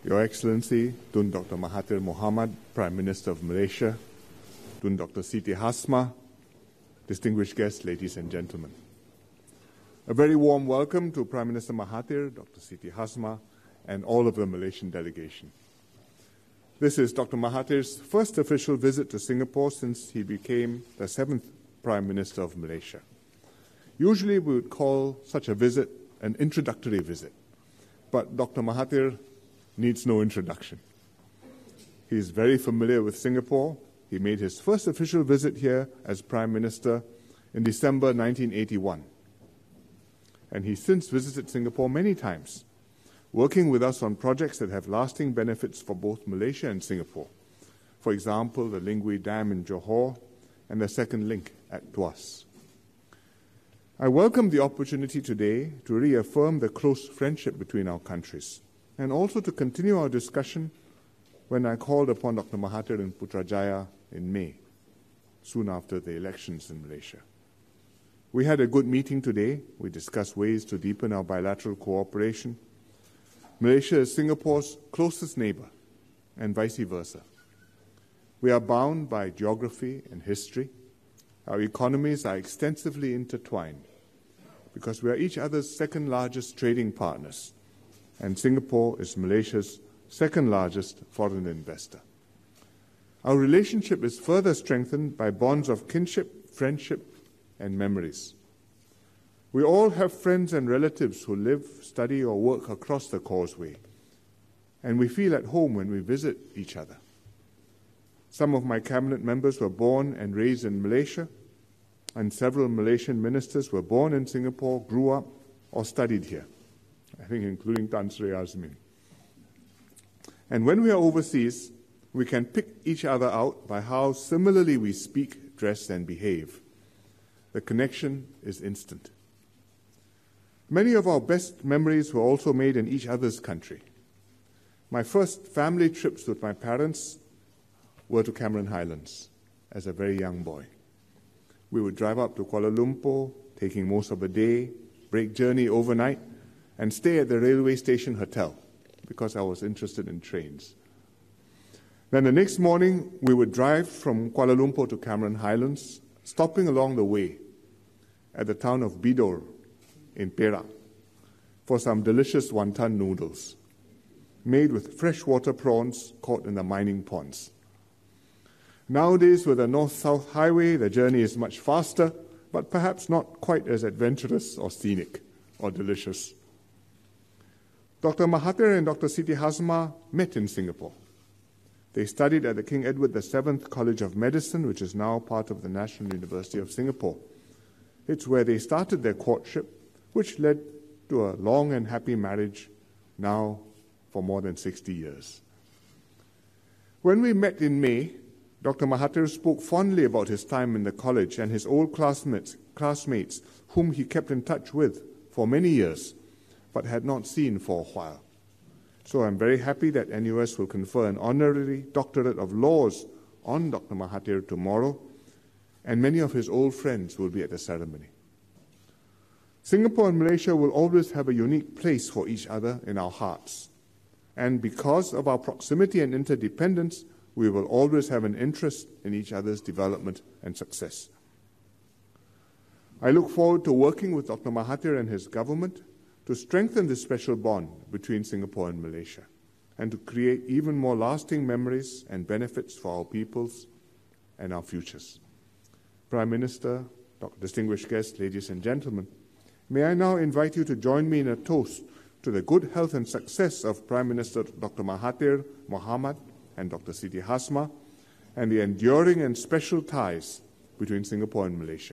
Your Excellency, Tun Dr. Mahathir Mohamad, Prime Minister of Malaysia, Tun Dr. Siti Hasma, distinguished guests, ladies and gentlemen. A very warm welcome to Prime Minister Mahathir, Dr. Siti Hasma, and all of the Malaysian delegation. This is Dr. Mahathir's first official visit to Singapore since he became the 7th Prime Minister of Malaysia. Usually we would call such a visit an introductory visit, but Dr. Mahathir needs no introduction. He is very familiar with Singapore. He made his first official visit here as Prime Minister in December 1981. And he's since visited Singapore many times, working with us on projects that have lasting benefits for both Malaysia and Singapore. For example, the Lingui Dam in Johor and the second link at Tuas. I welcome the opportunity today to reaffirm the close friendship between our countries and also to continue our discussion when I called upon Dr. Mahathir in Putrajaya in May, soon after the elections in Malaysia. We had a good meeting today. We discussed ways to deepen our bilateral cooperation. Malaysia is Singapore's closest neighbor, and vice versa. We are bound by geography and history. Our economies are extensively intertwined because we are each other's second largest trading partners, and Singapore is Malaysia's second largest foreign investor. Our relationship is further strengthened by bonds of kinship, friendship, and memories. We all have friends and relatives who live, study, or work across the causeway, and we feel at home when we visit each other. Some of my cabinet members were born and raised in Malaysia, and several Malaysian ministers were born in Singapore, grew up, or studied here, I think including Tan Sri Azmin. And when we are overseas, we can pick each other out by how similarly we speak, dress, and behave. The connection is instant. Many of our best memories were also made in each other's country. My first family trips with my parents were to Cameron Highlands as a very young boy. We would drive up to Kuala Lumpur, taking most of the day, break journey overnight, and stay at the railway station hotel because I was interested in trains. Then the next morning, we would drive from Kuala Lumpur to Cameron Highlands, stopping along the way at the town of Bidor in Perak for some delicious wonton noodles made with freshwater prawns caught in the mining ponds. Nowadays, with the North-South Highway, the journey is much faster, but perhaps not quite as adventurous or scenic or delicious. Dr. Mahathir and Dr. Siti Hasma met in Singapore. They studied at the King Edward VII College of Medicine, which is now part of the National University of Singapore. It's where they started their courtship, which led to a long and happy marriage now for more than 60 years. When we met in May, Dr. Mahathir spoke fondly about his time in the college and his old classmates whom he kept in touch with for many years, but had not seen for a while. So I'm very happy that NUS will confer an honorary doctorate of laws on Dr. Mahathir tomorrow, and many of his old friends will be at the ceremony. Singapore and Malaysia will always have a unique place for each other in our hearts. And because of our proximity and interdependence, we will always have an interest in each other's development and success. I look forward to working with Dr. Mahathir and his government to strengthen this special bond between Singapore and Malaysia and to create even more lasting memories and benefits for our peoples and our futures. Prime Minister, distinguished guests, ladies and gentlemen, may I now invite you to join me in a toast to the good health and success of Prime Minister Dr. Mahathir Mohamad and Dr. Siti Hasma, and the enduring and special ties between Singapore and Malaysia.